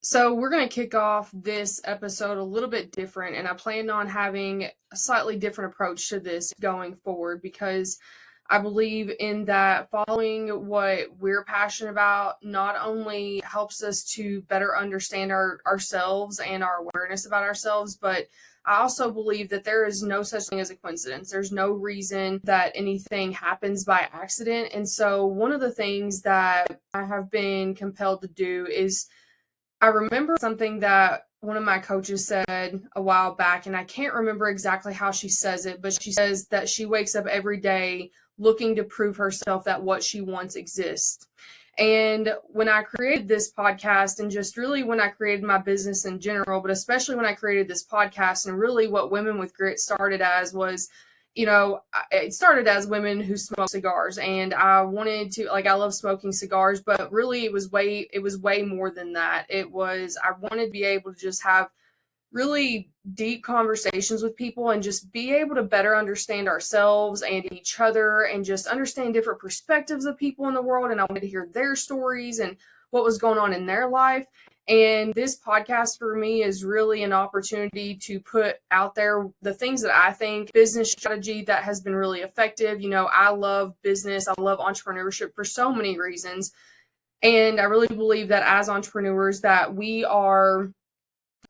So we're going to kick off this episode a little bit different, and I plan on having a slightly different approach to this going forward because I believe in that following what we're passionate about not only helps us to better understand ourselves and our awareness about ourselves, but I also believe that there is no such thing as a coincidence. There's no reason that anything happens by accident. And so one of the things that I have been compelled to do is I remember something that one of my coaches said a while back, and I can't remember exactly how she says it, but she says that she wakes up every day looking to prove herself that what she wants exists. And when I created this podcast, and just really when I created my business in general, but especially when I created this podcast, and really what Women with Grit started as was, it started as women who smoke cigars, and I wanted to, I love smoking cigars, but really it was way more than that. I wanted to be able to just have really deep conversations with people and just be able to better understand ourselves and each other and just understand different perspectives of people in the world. And I wanted to hear their stories and what was going on in their life. And this podcast for me is really an opportunity to put out there the things that I think business strategy that has been really effective. I love business. I love entrepreneurship for so many reasons. And I really believe that as entrepreneurs that we are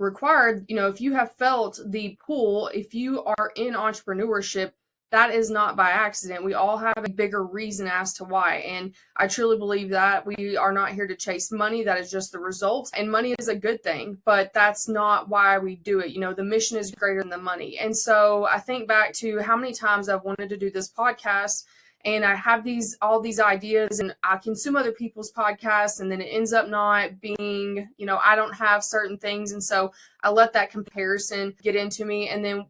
required, if you have felt the pull, if you are in entrepreneurship, that is not by accident. We all have a bigger reason as to why. And I truly believe that we are not here to chase money. That is just the result. And money is a good thing, but that's not why we do it. The mission is greater than the money. And so I think back to how many times I've wanted to do this podcast, and I have all these ideas, and I consume other people's podcasts, and then it ends up not being, I don't have certain things. And so I let that comparison get into me. And then,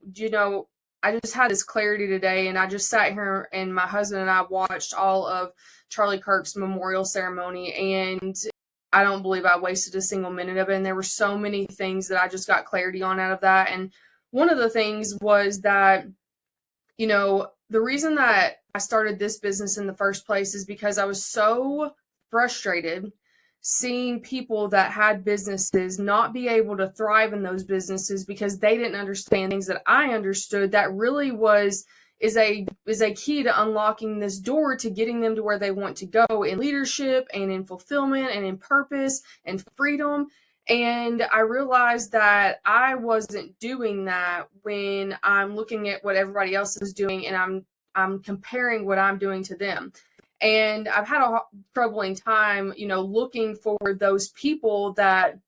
I just had this clarity today, and I just sat here and my husband and I watched all of Charlie Kirk's memorial ceremony, and I don't believe I wasted a single minute of it. And there were so many things that I just got clarity on out of that. And one of the things was that, the reason that I started this business in the first place is because I was so frustrated seeing people that had businesses not be able to thrive in those businesses because they didn't understand things that I understood that really is a key to unlocking this door to getting them to where they want to go in leadership and in fulfillment and in purpose and freedom. And I realized that I wasn't doing that when I'm looking at what everybody else is doing and I'm comparing what I'm doing to them. And I've had a troubling time, looking for those people that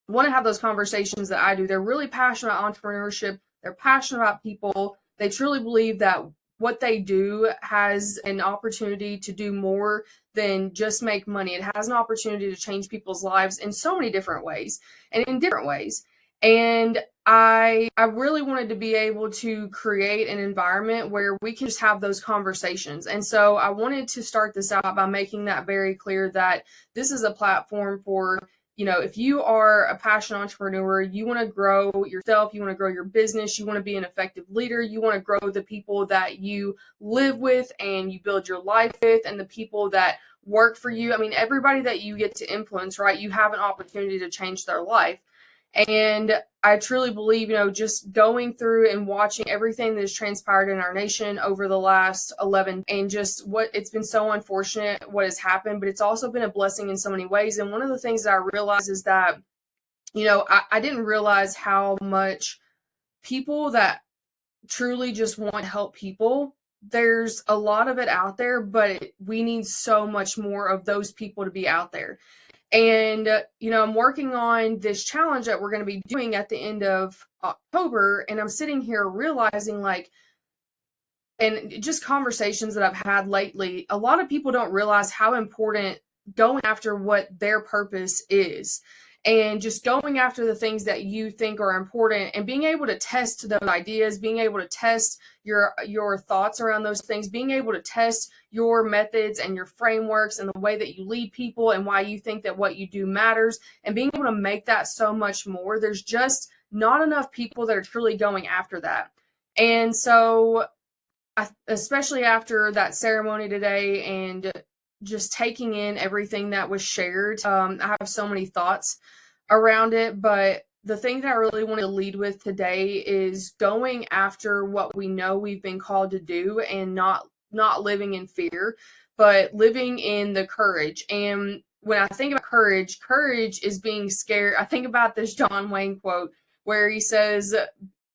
want to have those conversations that I do. They're really passionate about entrepreneurship. They're passionate about people. They truly believe that what they do has an opportunity to do more than just make money. It has an opportunity to change people's lives in so many different ways and in different ways. And I really wanted to be able to create an environment where we can just have those conversations. And so I wanted to start this out by making that very clear that this is a platform for, if you are a passionate entrepreneur, you want to grow yourself, you want to grow your business, you want to be an effective leader, you want to grow the people that you live with and you build your life with and the people that work for you. I mean, everybody that you get to influence, right? You have an opportunity to change their life. And I truly believe, just going through and watching everything that has transpired in our nation over the last 11 and just what it's been so unfortunate what has happened, but it's also been a blessing in so many ways. And one of the things that I realized is that, I didn't realize how much people that truly just want to help people, there's a lot of it out there, but we need so much more of those people to be out there. And, I'm working on this challenge that we're going to be doing at the end of October. And I'm sitting here realizing and just conversations that I've had lately, a lot of people don't realize how important going after what their purpose is and just going after the things that you think are important and being able to test those ideas, being able to test your thoughts around those things, being able to test your methods and your frameworks and the way that you lead people and why you think that what you do matters and being able to make that so much more. There's just not enough people that are truly going after that. And so especially after that ceremony today and just taking in everything that was shared, I have so many thoughts around it. But the thing that I really wanted to lead with today is going after what we know we've been called to do, and not living in fear, but living in the courage. And when I think about courage, courage is being scared. I think about this John Wayne quote where he says,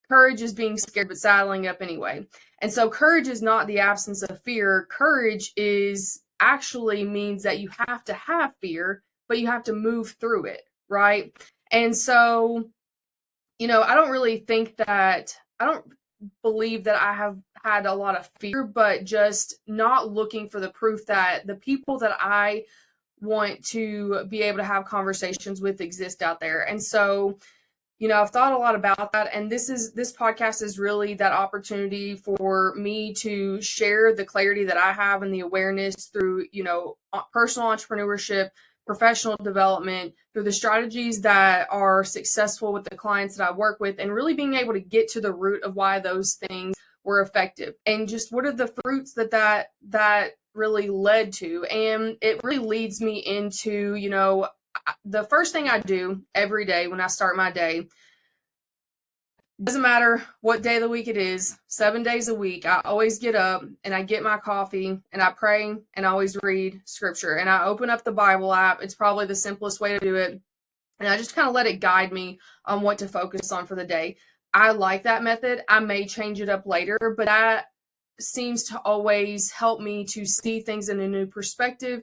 courage is being scared but saddling up anyway. And so courage is not the absence of fear. Courage is actually means that you have to have fear, but you have to move through it, right? And so, I don't really think that, I don't believe that I have had a lot of fear, but just not looking for the proof that the people that I want to be able to have conversations with exist out there. And so, I've thought a lot about that, and this podcast is really that opportunity for me to share the clarity that I have and the awareness through, personal entrepreneurship, professional development, through the strategies that are successful with the clients that I work with, and really being able to get to the root of why those things were effective, and just what are the fruits that really led to. And it really leads me into, the first thing I do every day when I start my day, doesn't matter what day of the week it is, 7 days a week, I always get up and I get my coffee and I pray and I always read scripture, and I open up the Bible app. It's probably the simplest way to do it. And I just kind of let it guide me on what to focus on for the day. I like that method. I may change it up later, but that seems to always help me to see things in a new perspective.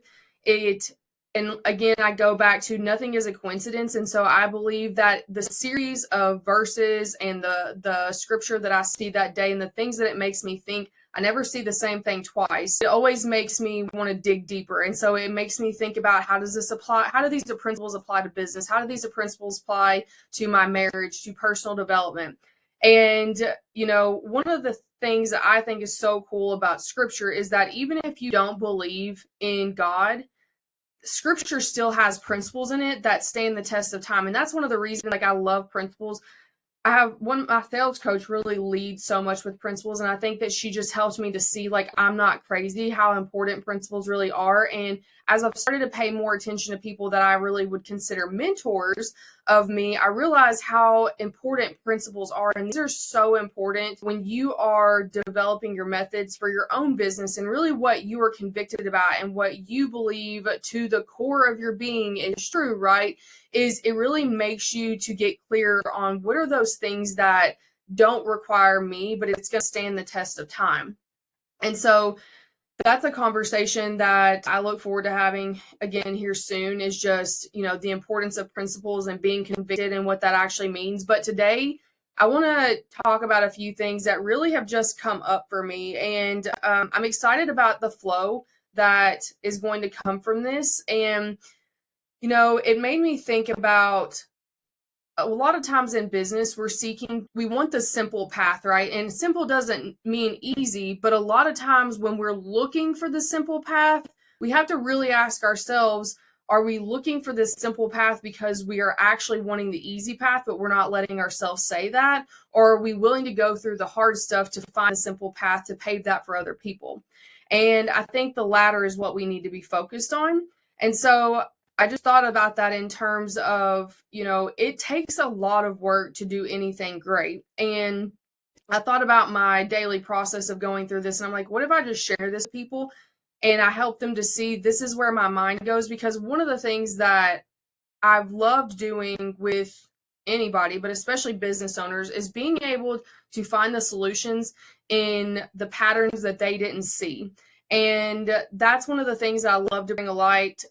And again, I go back to nothing is a coincidence. And so I believe that the series of verses and the scripture that I see that day and the things that it makes me think, I never see the same thing twice. It always makes me want to dig deeper. And so it makes me think about, how does this apply? How do these principles apply to business? How do these principles apply to my marriage, to personal development? And, one of the things that I think is so cool about scripture is that even if you don't believe in God, scripture still has principles in it that stand the test of time. And that's one of the reasons, I love principles. I have my sales coach really leads so much with principles. And I think that she just helps me to see, I'm not crazy, how important principles really are. And as I've started to pay more attention to people that I really would consider mentors of me, I realize how important principles are. And these are so important when you are developing your methods for your own business, and really what you are convicted about and what you believe to the core of your being is true, right? Is it really makes you to get clear on what are those things that don't require me, but it's going to stand the test of time. And so that's a conversation that I look forward to having again here soon, is just, the importance of principles and being convicted and what that actually means. But today, I want to talk about a few things that really have just come up for me. And I'm excited about the flow that is going to come from this. And, it made me think about, a lot of times in business, we want the simple path, right? And simple doesn't mean easy, but a lot of times when we're looking for the simple path, we have to really ask ourselves, are we looking for this simple path because we are actually wanting the easy path, but we're not letting ourselves say that? Or are we willing to go through the hard stuff to find a simple path to pave that for other people? And I think the latter is what we need to be focused on. And so I just thought about that in terms of, it takes a lot of work to do anything great. And I thought about my daily process of going through this, and I'm like, what if I just share this with people and I help them to see this is where my mind goes? Because one of the things that I've loved doing with anybody, but especially business owners, is being able to find the solutions in the patterns that they didn't see. And that's one of the things that I love to bring a light,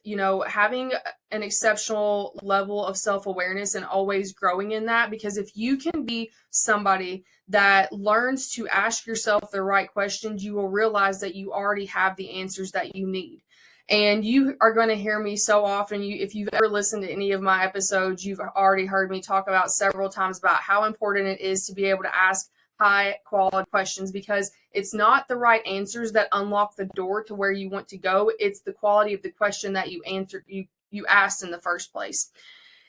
having an exceptional level of self-awareness and always growing in that. Because if you can be somebody that learns to ask yourself the right questions, you will realize that you already have the answers that you need. And you are going to hear me so often. If you've ever listened to any of my episodes, you've already heard me talk about several times about how important it is to be able to ask high quality questions, because it's not the right answers that unlock the door to where you want to go. It's the quality of the question that you answered, you asked in the first place.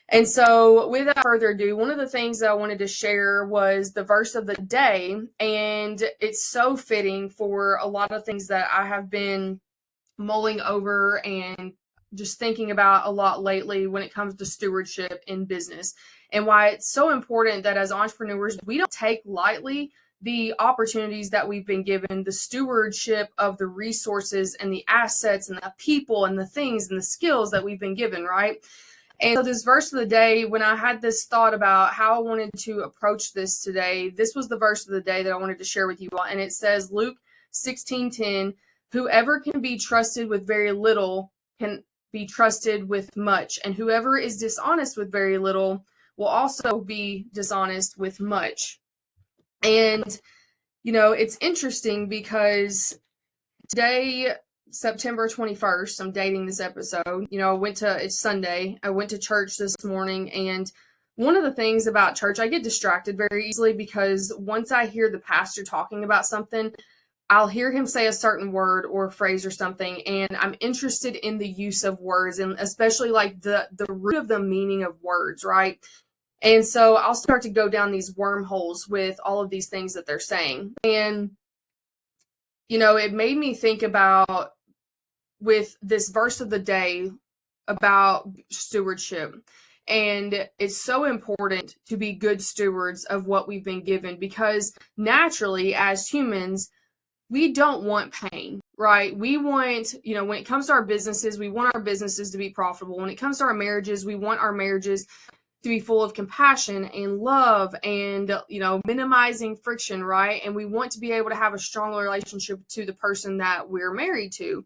And so without further ado, one of the things that I wanted to share was the verse of the day. And it's so fitting for a lot of things that I have been mulling over and just thinking about a lot lately when it comes to stewardship in business, and why it's so important that as entrepreneurs, we don't take lightly the opportunities that we've been given, the stewardship of the resources and the assets and the people and the things and the skills that we've been given, right? And so this verse of the day, when I had this thought about how I wanted to approach this today, this was the verse of the day that I wanted to share with you all. And it says, Luke 16:10, whoever can be trusted with very little can be trusted with much. And whoever is dishonest with very little will also be dishonest with much. And, it's interesting because today, September 21st, I'm dating this episode. It's Sunday. I went to church this morning, and one of the things about church, I get distracted very easily because once I hear the pastor talking about something, I'll hear him say a certain word or phrase or something, and I'm interested in the use of words, and especially like the root of the meaning of words, right? And so I'll start to go down these wormholes with all of these things that they're saying. And, it made me think about, with this verse of the day about stewardship. And it's so important to be good stewards of what we've been given, because naturally, as humans, we don't want pain, right? We want, when it comes to our businesses, we want our businesses to be profitable. When it comes to our marriages, we want our marriages to be full of compassion and love and, minimizing friction, right? And we want to be able to have a strong relationship to the person that we're married to.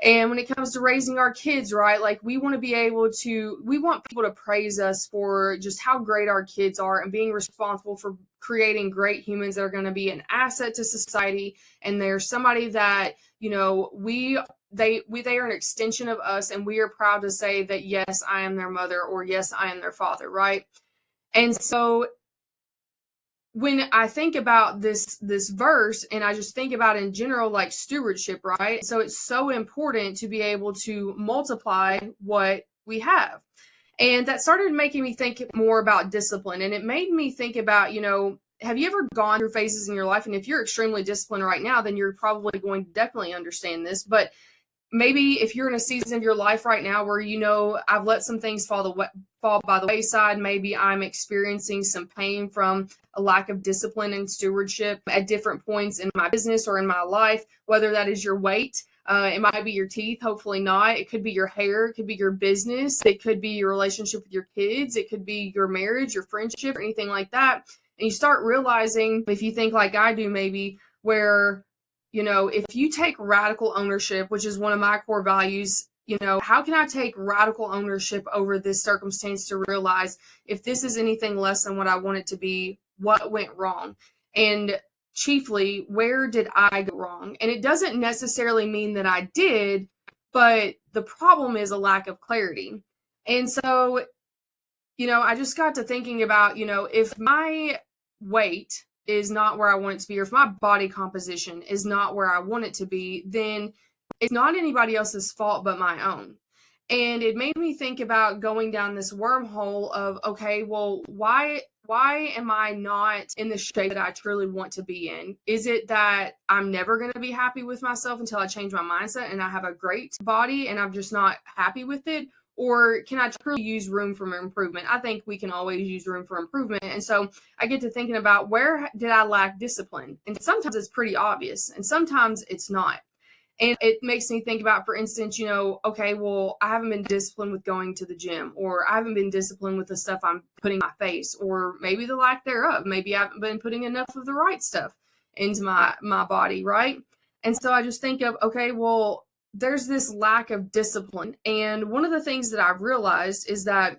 And when it comes to raising our kids, right, like we want people to praise us for just how great our kids are and being responsible for creating great humans that are going to be an asset to society. And they're somebody that, they are an extension of us, and we are proud to say that, yes, I am their mother, or yes, I am their father, right? And so when I think about this verse, and I just think about in general, like stewardship, right? So it's so important to be able to multiply what we have. And that started making me think more about discipline. And it made me think about, have you ever gone through phases in your life? And if you're extremely disciplined right now, then you're probably going to definitely understand this. But maybe if you're in a season of your life right now where, I've let some things fall by the wayside, maybe I'm experiencing some pain from a lack of discipline and stewardship at different points in my business or in my life, whether that is your weight, it might be your teeth, hopefully not. It could be your hair, it could be your business, it could be your relationship with your kids, it could be your marriage, your friendship, or anything like that. And you start realizing, if you think like I do maybe, where if you take radical ownership, which is one of my core values, how can I take radical ownership over this circumstance to realize if this is anything less than what I want it to be, what went wrong? And chiefly, where did I go wrong? And it doesn't necessarily mean that I did, but the problem is a lack of clarity. And so, I just got to thinking about, if my weight is not where I want it to be, or if my body composition is not where I want it to be, then it's not anybody else's fault but my own. And it made me think about going down this wormhole of, okay, well, why am I not in the shape that I truly want to be in? Is it that I'm never going to be happy with myself until I change my mindset and I have a great body and I'm just not happy with it? Or can I truly use room for improvement? I think we can always use room for improvement. And so I get to thinking about, where did I lack discipline? And sometimes it's pretty obvious, and sometimes it's not. And it makes me think about, for instance, okay, well, I haven't been disciplined with going to the gym, or I haven't been disciplined with the stuff I'm putting in my face, or maybe the lack thereof. Maybe I haven't been putting enough of the right stuff into my body, right? And so I just think of, okay, well, there's this lack of discipline. And one of the things that I've realized is that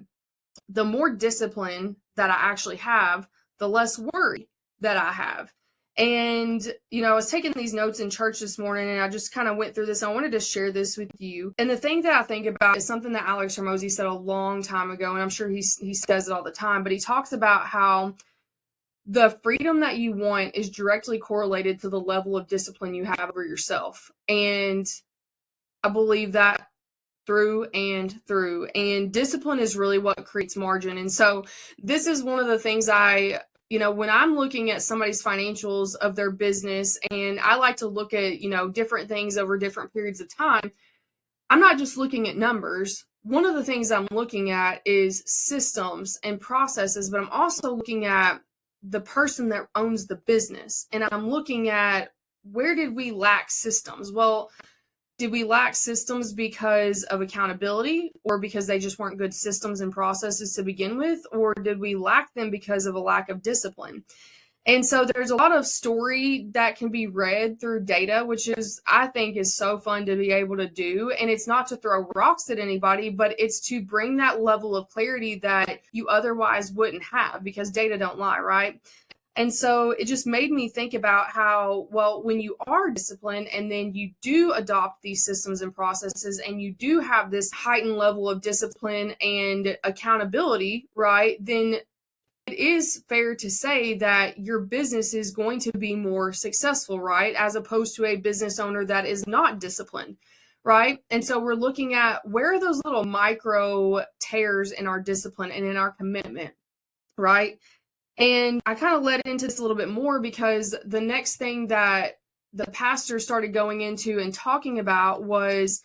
the more discipline that I actually have, the less worry that I have. And, I was taking these notes in church this morning, and I just kind of went through this. I wanted to share this with you. And the thing that I think about is something that Alex Hormozy said a long time ago, and I'm sure he says it all the time, but he talks about how the freedom that you want is directly correlated to the level of discipline you have over yourself. And I believe that through and through. And discipline is really what creates margin. And so this is one of the things when I'm looking at somebody's financials of their business, and I like to look at, different things over different periods of time, I'm not just looking at numbers. One of the things I'm looking at is systems and processes, but I'm also looking at the person that owns the business. And I'm looking at, where did we lack systems? Well, did we lack systems because of accountability, or because they just weren't good systems and processes to begin with? Or did we lack them because of a lack of discipline? And so there's a lot of story that can be read through data, which is, I think, is so fun to be able to do. And it's not to throw rocks at anybody, but it's to bring that level of clarity that you otherwise wouldn't have, because data don't lie, right? And so it just made me think about how, well, when you are disciplined and then you do adopt these systems and processes, and you do have this heightened level of discipline and accountability, right, then it is fair to say that your business is going to be more successful, right? As opposed to a business owner that is not disciplined, right? And so we're looking at, where are those little micro tears in our discipline and in our commitment, right? And I kind of led into this a little bit more because the next thing that the pastor started going into and talking about was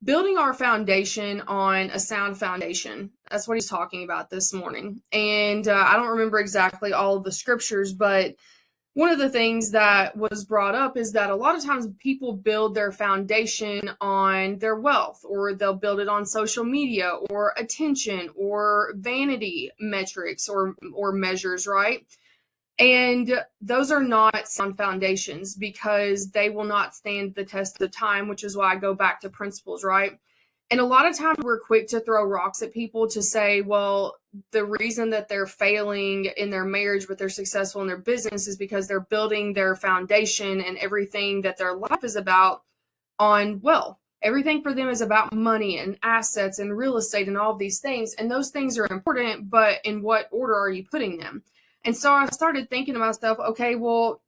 building our foundation on a sound foundation. That's what he's talking about this morning. And I don't remember exactly all of the scriptures, but one of the things that was brought up is that a lot of times people build their foundation on their wealth, or they'll build it on social media, or attention, or vanity metrics, or measures, right? And those are not sound foundations, because they will not stand the test of time, which is why I go back to principles, right? And a lot of times we're quick to throw rocks at people to say, well, the reason that they're failing in their marriage but they're successful in their business is because they're building their foundation and everything that their life is about on wealth. Everything for them is about money and assets and real estate and all of these things. And those things are important, but in what order are you putting them? And so I started thinking to myself, okay, well,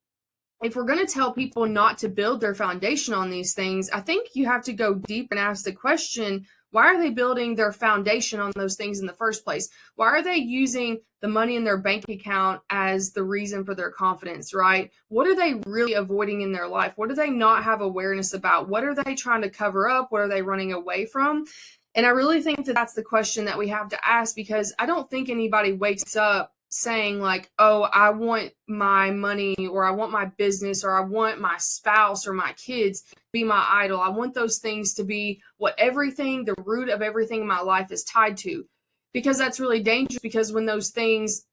if we're going to tell people not to build their foundation on these things, I think you have to go deep and ask the question, why are they building their foundation on those things in the first place? Why are they using the money in their bank account as the reason for their confidence, right? What are they really avoiding in their life? What do they not have awareness about? What are they trying to cover up? What are they running away from? And I really think that that's the question that we have to ask, because I don't think anybody wakes up saying like, oh, I want my money, or I want my business, or I want my spouse or my kids to be my idol. I want those things to be what everything, the root of everything in my life is tied to. Because that's really dangerous, because when those things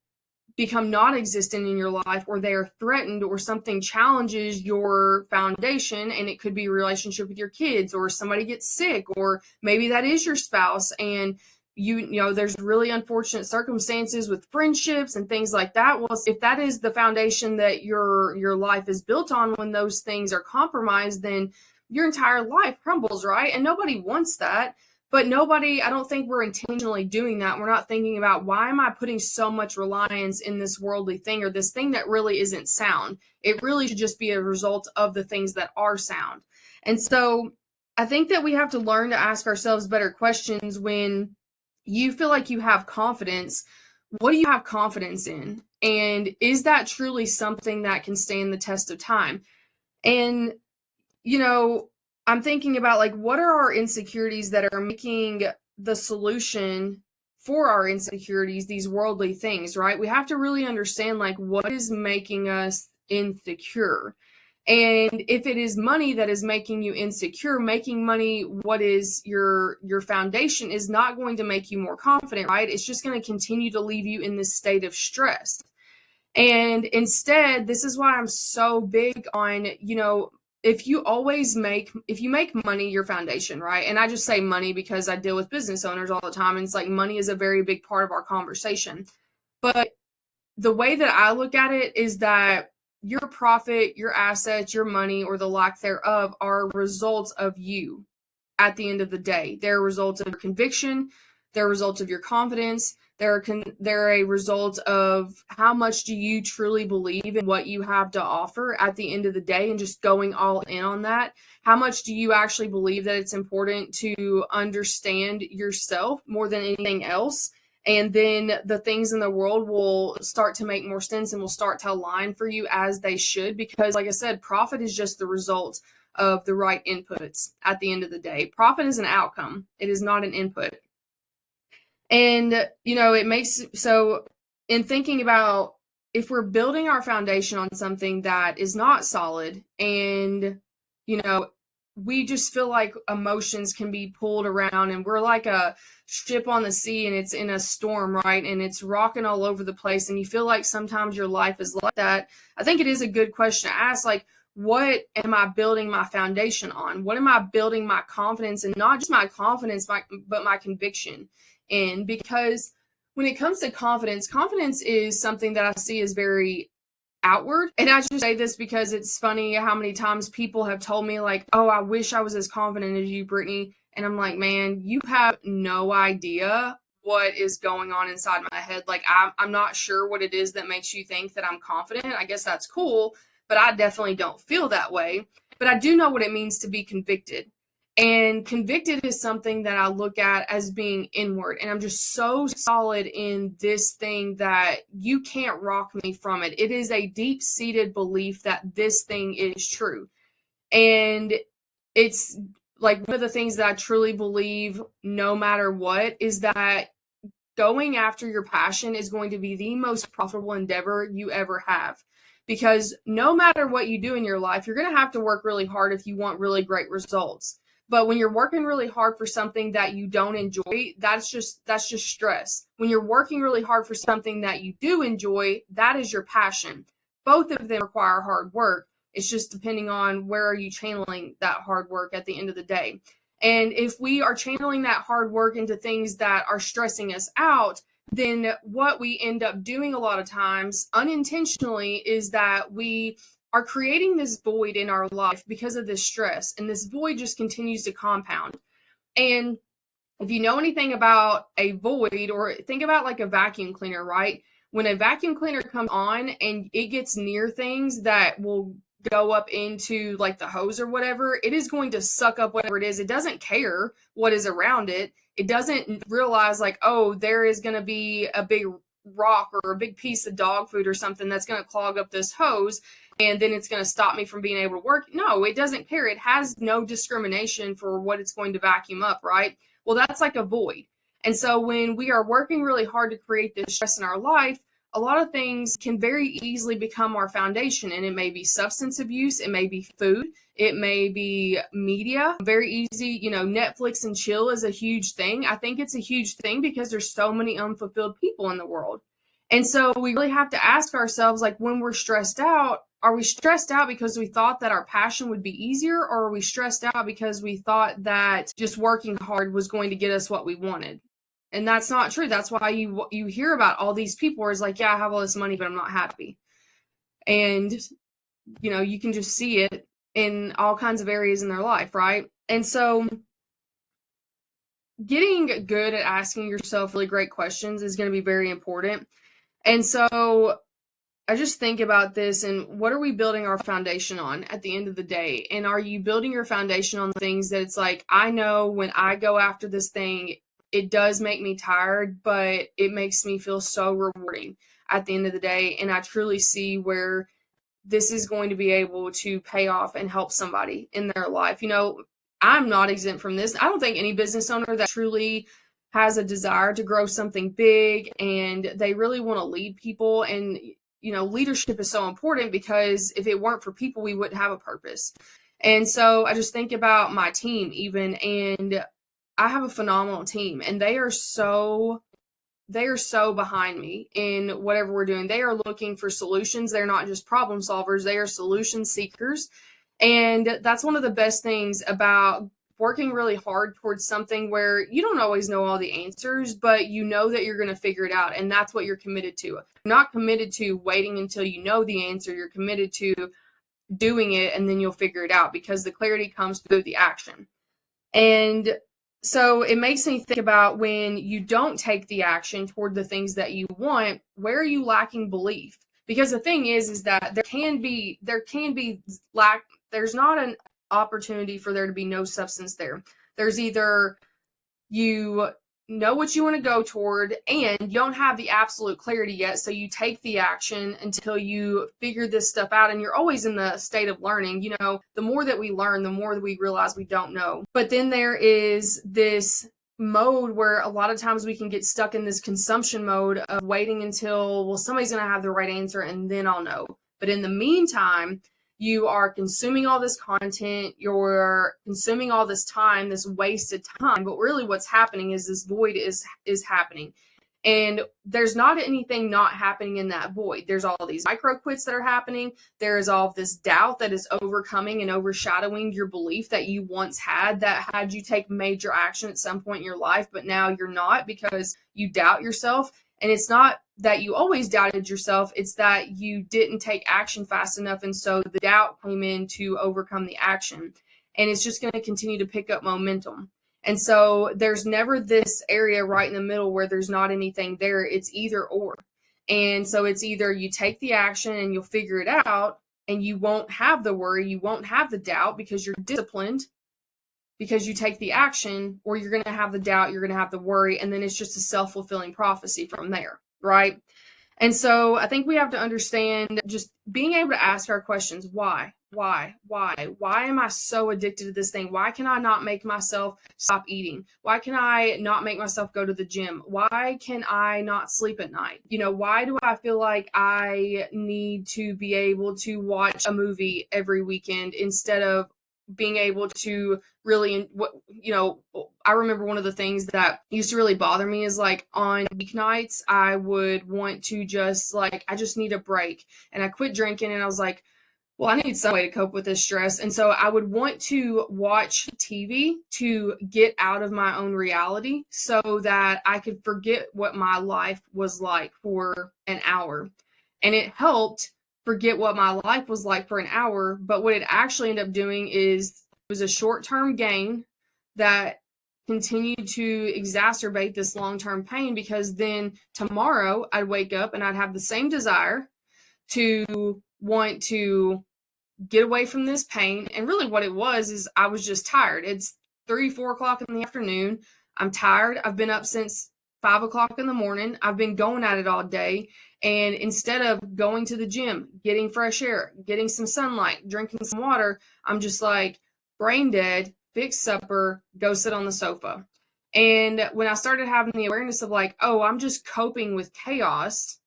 become non-existent in your life, or they are threatened, or something challenges your foundation, and it could be a relationship with your kids, or somebody gets sick, or maybe that is your spouse, and you know there's really unfortunate circumstances with friendships and things like that. Well, if that is the foundation that your life is built on, when those things are compromised, then your entire life crumbles, right? And nobody wants that. But nobody, I don't think we're intentionally doing that. We're not thinking about, why am I putting so much reliance in this worldly thing, or this thing that really isn't sound? It really should just be a result of the things that are sound. And so I think that we have to learn to ask ourselves better questions. When you feel like you have confidence, what do you have confidence in? And is that truly something that can stand the test of time? And, you know, I'm thinking about, like, what are our insecurities that are making the solution for our insecurities these worldly things, right? We have to really understand, like, what is making us insecure. And if it is money that is making you insecure, making money what is your foundation is not going to make you more confident, right? It's just going to continue to leave you in this state of stress. And instead, this is why I'm so big on, you know, if you make money your foundation, right? And I just say money because I deal with business owners all the time, and it's like money is a very big part of our conversation. But the way that I look at it is that your profit, your assets, your money, or the lack thereof, are results of you at the end of the day. They're results of your conviction. They're results of your confidence. They're a result of how much do you truly believe in what you have to offer at the end of the day, and just going all in on that. How much do you actually believe that it's important to understand yourself more than anything else? And then the things in the world will start to make more sense and will start to align for you as they should. Because, like I said, profit is just the result of the right inputs at the end of the day. Profit is an outcome, it is not an input. And, it makes so in thinking about if we're building our foundation on something that is not solid and, we just feel like emotions can be pulled around and we're like a ship on the sea and it's in a storm, right? And it's rocking all over the place. And you feel like sometimes your life is like that. I think it is a good question to ask, like, what am I building my foundation on? What am I building my confidence, and not just my confidence, but my conviction in? Because when it comes to confidence, confidence is something that I see as very outward. And I just say this because it's funny how many times people have told me, like, oh, I wish I was as confident as you, Brittany. And I'm like, man, you have no idea what is going on inside my head. Like, I'm not sure what it is that makes you think that I'm confident. I guess that's cool, but I definitely don't feel that way. But I do know what it means to be convicted. And convicted is something that I look at as being inward. And I'm just so solid in this thing that you can't rock me from it. It is a deep-seated belief that this thing is true. And it's like one of the things that I truly believe, no matter what, is that going after your passion is going to be the most profitable endeavor you ever have. Because no matter what you do in your life, you're going to have to work really hard if you want really great results. But when you're working really hard for something that you don't enjoy, that's just stress. When you're working really hard for something that you do enjoy, that is your passion. Both of them require hard work. It's just depending on where are you channeling that hard work at the end of the day. And if we are channeling that hard work into things that are stressing us out, then what we end up doing a lot of times unintentionally is that we are creating this void in our life because of this stress, and this void just continues to compound. And if you know anything about a void, or think about like a vacuum cleaner, right? When a vacuum cleaner comes on and it gets near things that will go up into like the hose or whatever, it is going to suck up whatever it is. It doesn't care what is around it. It doesn't realize like, oh, there is going to be a big rock or a big piece of dog food or something that's going to clog up this hose, and then it's going to stop me from being able to work. No, it doesn't care. It has no discrimination for what it's going to vacuum up, right? Well, that's like a void. And so when we are working really hard to create this stress in our life, a lot of things can very easily become our foundation. And it may be substance abuse, it may be food, it may be media. Very easy, Netflix and chill is a huge thing. I think it's a huge thing because there's so many unfulfilled people in the world. And so we really have to ask ourselves, like, when we're stressed out, are we stressed out because we thought that our passion would be easier, or are we stressed out because we thought that just working hard was going to get us what we wanted? And that's not true. That's why you hear about all these people where it's like, yeah, I have all this money, but I'm not happy. And, you can just see it in all kinds of areas in their life, right? And so getting good at asking yourself really great questions is going to be very important. And so I just think about this, and what are we building our foundation on at the end of the day? And are you building your foundation on things that it's like, I know when I go after this thing, it does make me tired, but it makes me feel so rewarding at the end of the day. And I truly see where this is going to be able to pay off and help somebody in their life. I'm not exempt from this. I don't think any business owner that truly has a desire to grow something big and they really want to lead people, and leadership is so important, because if it weren't for people, we wouldn't have a purpose. And so I just think about my team even, and I have a phenomenal team, and they are so behind me in whatever we're doing. They are looking for solutions. They're not just problem solvers. They are solution seekers. And that's one of the best things about working really hard towards something where you don't always know all the answers, but you know that you're going to figure it out. And that's what you're committed to. You're not committed to waiting until you know the answer. You're committed to doing it, and then you'll figure it out, because the clarity comes through the action. And so it makes me think about when you don't take the action toward the things that you want, where are you lacking belief? Because the thing is that there can be there's not an opportunity for there to be no substance there. There's either you know what you want to go toward, and you don't have the absolute clarity yet. So you take the action until you figure this stuff out. And you're always in the state of learning. You know, the more that we learn, the more that we realize we don't know. But then there is this mode where a lot of times we can get stuck in this consumption mode of waiting until, well, somebody's going to have the right answer and then I'll know. But in the meantime, you are consuming all this content, you're consuming all this time, this wasted time, but really what's happening is this void is happening. And there's not anything not happening in that void. There's all these micro quits that are happening. There is all this doubt that is overcoming and overshadowing your belief that you once had, that had you take major action at some point in your life, but now you're not because you doubt yourself. And it's not that you always doubted yourself, it's that you didn't take action fast enough. And so the doubt came in to overcome the action. And it's just going to continue to pick up momentum. And so there's never this area right in the middle where there's not anything there. It's either or. And so it's either you take the action and you'll figure it out and you won't have the worry, you won't have the doubt because you're disciplined, because you take the action, or you're going to have the doubt, you're going to have the worry, and then it's just a self-fulfilling prophecy from there, right? And so I think we have to understand just being able to ask our questions. Why am I so addicted to this thing? Why can I not make myself stop eating? Why can I not make myself go to the gym? Why can I not sleep at night? You know, why do I feel like I need to be able to watch a movie every weekend instead of being able to really, you know, I remember one of the things that used to really bother me is like on weeknights, I would want to just like, I just need a break. And I quit drinking and I was like, well, I need some way to cope with this stress. And so I would want to watch TV to get out of my own reality so that I could forget what my life was like for an hour. And it helped forget what my life was like for an hour. But what it actually ended up doing is it was a short-term gain that continued to exacerbate this long-term pain, because then tomorrow I'd wake up and I'd have the same desire to want to get away from this pain. And really what it was is I was just tired. It's 3-4 o'clock in the afternoon. I'm tired. I've been up since 5 o'clock in the morning. I've been going at it all day. And instead of going to the gym, getting fresh air, getting some sunlight, drinking some water, I'm just like brain dead, fix supper, go sit on the sofa. And when I started having the awareness of like, oh, I'm just coping with chaos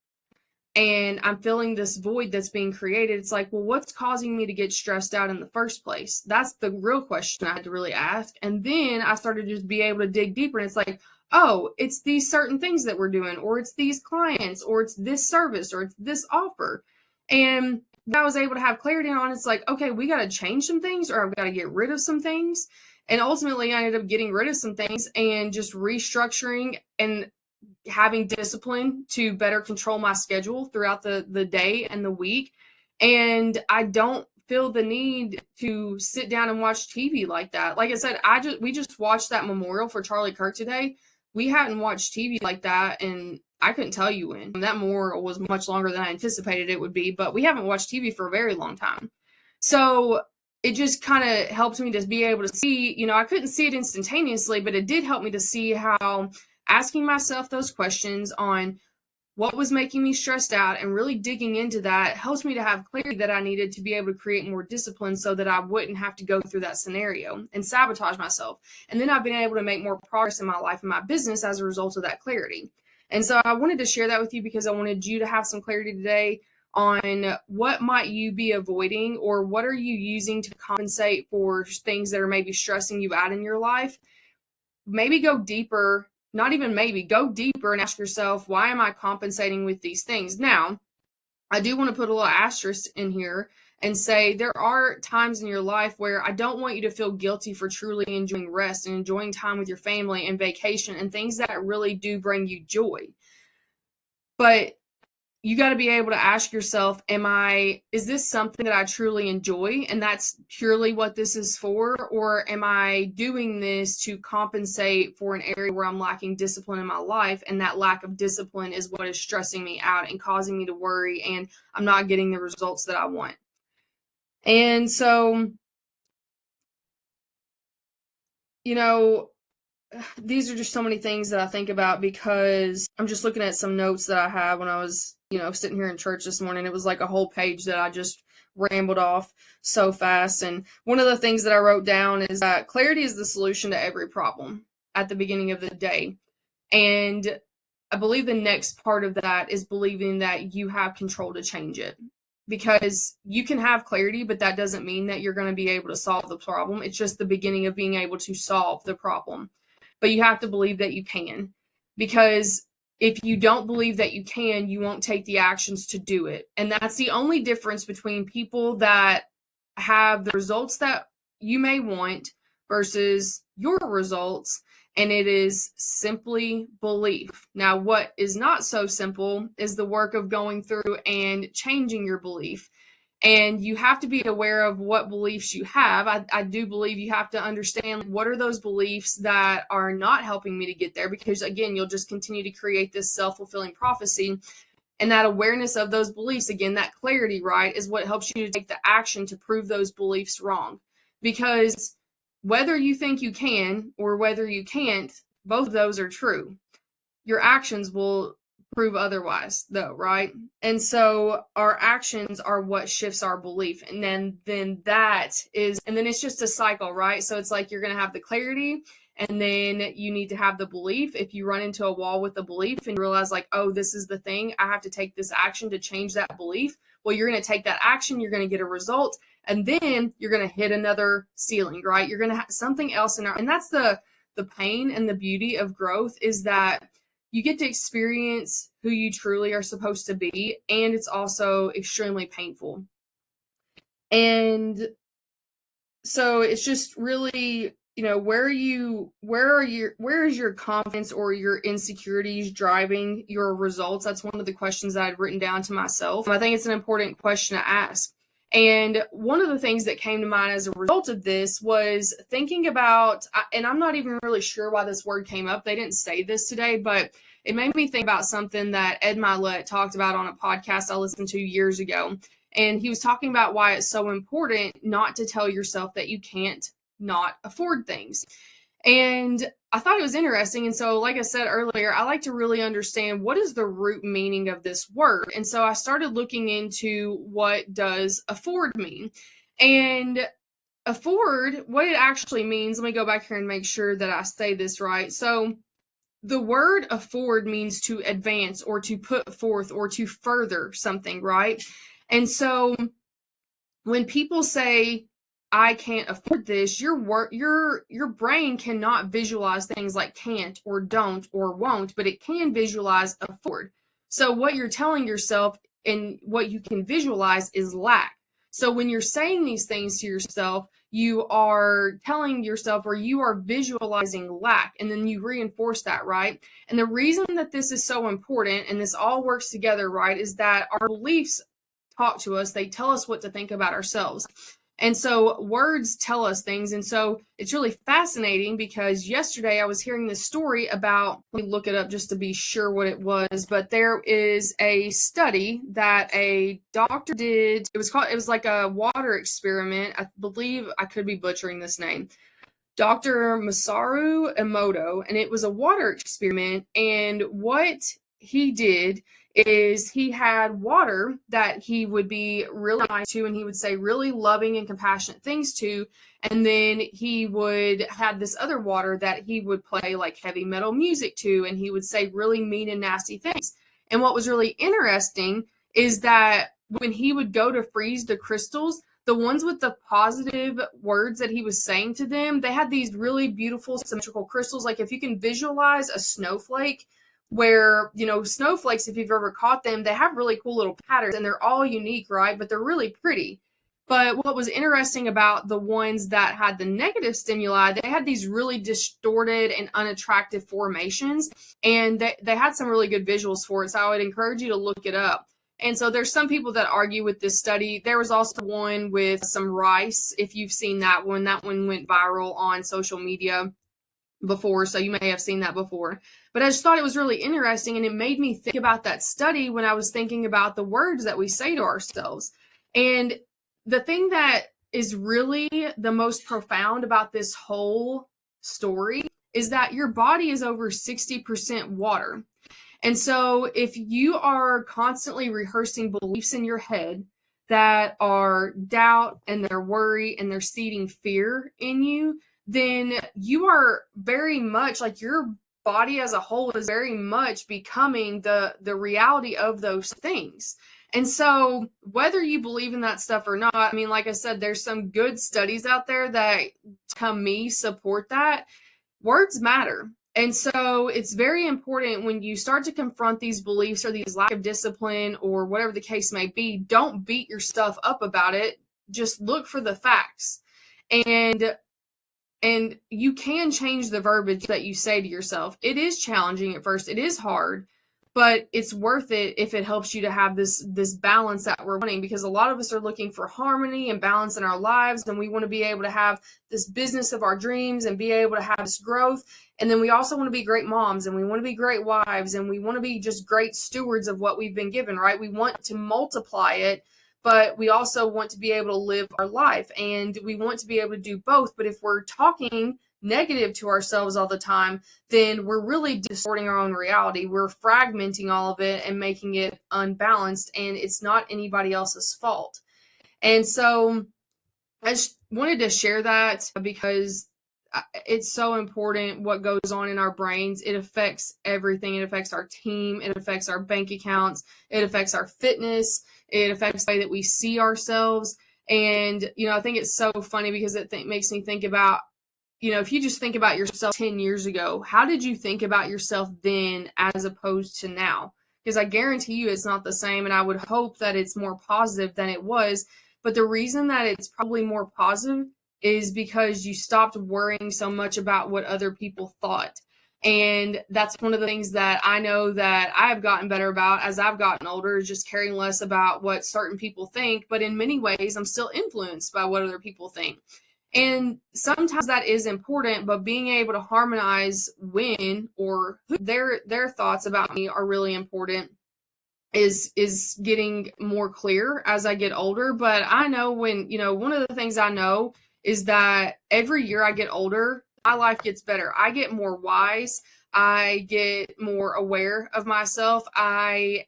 and I'm feeling this void that's being created, it's like, well, what's causing me to get stressed out in the first place? That's the real question I had to really ask. And then I started to just be able to dig deeper. And it's like, oh, it's these certain things that we're doing, or it's these clients, or it's this service, or it's this offer. And I was able to have clarity on, it's like, okay, we got to change some things, or I've got to get rid of some things. And ultimately I ended up getting rid of some things and just restructuring and having discipline to better control my schedule throughout the day and the week. And I don't feel the need to sit down and watch TV like that. Like I said, we just watched that memorial for Charlie Kirk today. We hadn't watched TV like that, and I couldn't tell you when. That memorial was much longer than I anticipated it would be, but we haven't watched TV for a very long time. So it just kind of helped me to be able to see, you know, I couldn't see it instantaneously, but it did help me to see how asking myself those questions on what was making me stressed out and really digging into that helps me to have clarity that I needed to be able to create more discipline so that I wouldn't have to go through that scenario and sabotage myself. And then I've been able to make more progress in my life and my business as a result of that clarity. And so I wanted to share that with you because I wanted you to have some clarity today on what might you be avoiding, or what are you using to compensate for things that are maybe stressing you out in your life. Maybe go deeper. Not even maybe, go deeper and ask yourself, why am I compensating with these things? Now, I do want to put a little asterisk in here and say there are times in your life where I don't want you to feel guilty for truly enjoying rest and enjoying time with your family and vacation and things that really do bring you joy. But you got to be able to ask yourself, is this something that I truly enjoy and that's purely what this is for? Or am I doing this to compensate for an area where I'm lacking discipline in my life, and that lack of discipline is what is stressing me out and causing me to worry, and I'm not getting the results that I want? And so, you know, these are just so many things that I think about, because I'm just looking at some notes that I had when I was, sitting here in church this morning. It was like a whole page that I just rambled off so fast. And one of the things that I wrote down is that clarity is the solution to every problem at the beginning of the day. And I believe the next part of that is believing that you have control to change it. Because you can have clarity, but that doesn't mean that you're going to be able to solve the problem. It's just the beginning of being able to solve the problem. But you have to believe that you can. Because if you don't believe that you can, you won't take the actions to do it. And that's the only difference between people that have the results that you may want versus your results. And it is simply belief. Now, what is not so simple is the work of going through and changing your belief. And you have to be aware of what beliefs you have. I do believe you have to understand what are those beliefs that are not helping me to get there, because again, you'll just continue to create this self-fulfilling prophecy. And that awareness of those beliefs, again, that clarity, right, is what helps you to take the action to prove those beliefs wrong. Because whether you think you can or whether you can't, both of those are true. Your actions will prove otherwise, though, right? And so our actions are what shifts our belief. And then it's just a cycle, right? So it's like you're going to have the clarity, and then you need to have the belief. If you run into a wall with the belief and you realize like, oh, this is the thing, I have to take this action to change that belief. Well, you're going to take that action, you're going to get a result, and then you're going to hit another ceiling, right? You're going to have something else and that's the pain and the beauty of growth, is that you get to experience who you truly are supposed to be, and it's also extremely painful. And so it's just really, where is your confidence or your insecurities driving your results? That's one of the questions that I'd written down to myself. I think it's an important question to ask. And one of the things that came to mind as a result of this was thinking about, and I'm not even really sure why this word came up. They didn't say this today, but it made me think about something that Ed Milet talked about on a podcast I listened to years ago. And he was talking about why it's so important not to tell yourself that you can't not afford things. And I thought it was interesting. And so, like I said earlier, I like to really understand what is the root meaning of this word. And so I started looking into what does afford mean. And afford, what it actually means, let me go back here and make sure that I say this right. So the word afford means to advance or to put forth or to further something, right? And so when people say, I can't afford this, your brain cannot visualize things like can't or don't or won't, but it can visualize afford. So what you're telling yourself and what you can visualize is lack. So when you're saying these things to yourself, you are telling yourself, or you are visualizing lack, and then you reinforce that, right? And the reason that this is so important, and this all works together, right, is that our beliefs talk to us. They tell us what to think about ourselves. And so words tell us things. And so it's really fascinating, because yesterday I was hearing this story about, let me look it up just to be sure what it was, but there is a study that a doctor did. It was like a water experiment. I believe, I could be butchering this name, Dr. Masaru Emoto, and it was a water experiment. And what he did is he had water that he would be really nice to, and he would say really loving and compassionate things to, and then he would have this other water that he would play like heavy metal music to, and he would say really mean and nasty things. And what was really interesting is that when he would go to freeze the crystals, the ones with the positive words that he was saying to them, they had these really beautiful symmetrical crystals. Like if you can visualize a snowflake, where, snowflakes, if you've ever caught them, they have really cool little patterns, and they're all unique, right? But they're really pretty. But what was interesting about the ones that had the negative stimuli, they had these really distorted and unattractive formations, and they had some really good visuals for it. So I would encourage you to look it up. And so there's some people that argue with this study. There was also one with some rice. If you've seen that one went viral on social media before, so you may have seen that before. But I just thought it was really interesting, and it made me think about that study when I was thinking about the words that we say to ourselves. And the thing that is really the most profound about this whole story is that your body is over 60% water. And so if you are constantly rehearsing beliefs in your head that are doubt and they're worry and they're seeding fear in you, then you are very much like your body as a whole is very much becoming the reality of those things. And so whether you believe in that stuff or not, I mean, like I said, there's some good studies out there that to me support that. Words matter. And so it's very important when you start to confront these beliefs or these lack of discipline or whatever the case may be, don't beat your stuff up about it. Just look for the facts. And you can change the verbiage that you say to yourself. It is challenging at first. It is hard, but it's worth it if it helps you to have this balance that we're wanting, because a lot of us are looking for harmony and balance in our lives, and we want to be able to have this business of our dreams and be able to have this growth. And then we also want to be great moms, and we want to be great wives, and we want to be just great stewards of what we've been given, right? We want to multiply it, but we also want to be able to live our life, and we want to be able to do both. But if we're talking negative to ourselves all the time, then we're really distorting our own reality. We're fragmenting all of it and making it unbalanced, and it's not anybody else's fault. And so I just wanted to share that because it's so important what goes on in our brains. It affects everything. It affects our team. It affects our bank accounts. It affects our fitness. It affects the way that we see ourselves. And, I think it's so funny because it makes me think about, if you just think about yourself 10 years ago, how did you think about yourself then as opposed to now? Because I guarantee you it's not the same, and I would hope that it's more positive than it was. But the reason that it's probably more positive is because you stopped worrying so much about what other people thought. And that's one of the things that I know that I have gotten better about as I've gotten older, is just caring less about what certain people think. But in many ways, I'm still influenced by what other people think. And sometimes that is important, but being able to harmonize when or who their thoughts about me are really important is getting more clear as I get older. But I know one of the things I know is that every year I get older, my life gets better. I get more wise. I get more aware of myself. I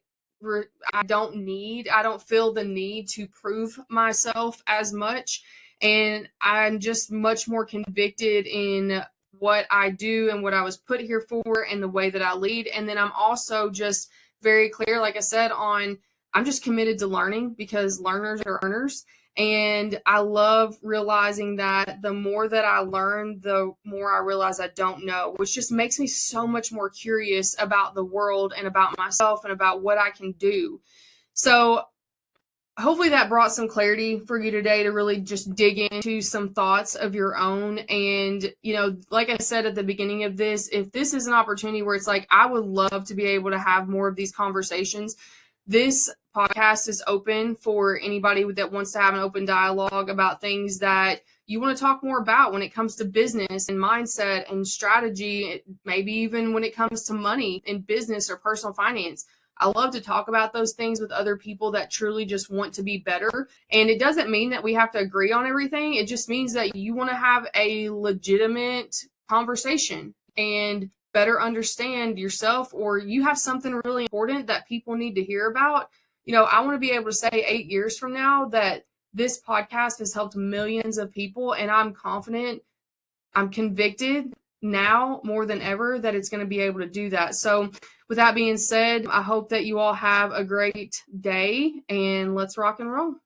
don't feel the need to prove myself as much. And I'm just much more convicted in what I do and what I was put here for and the way that I lead. And then I'm also just very clear, like I said, I'm just committed to learning, because learners are earners. And I love realizing that the more that I learn, the more I realize I don't know, which just makes me so much more curious about the world and about myself and about what I can do. So hopefully that brought some clarity for you today to really just dig into some thoughts of your own. And, like I said at the beginning of this, if this is an opportunity where it's like, I would love to be able to have more of these conversations, this podcast is open for anybody that wants to have an open dialogue about things that you want to talk more about when it comes to business and mindset and strategy, maybe even when it comes to money and business or personal finance. I love to talk about those things with other people that truly just want to be better. And it doesn't mean that we have to agree on everything. It just means that you want to have a legitimate conversation and better understand yourself, or you have something really important that people need to hear about. I want to be able to say 8 years from now that this podcast has helped millions of people, and I'm confident, I'm convicted now more than ever that it's going to be able to do that. So with that being said, I hope that you all have a great day, and let's rock and roll.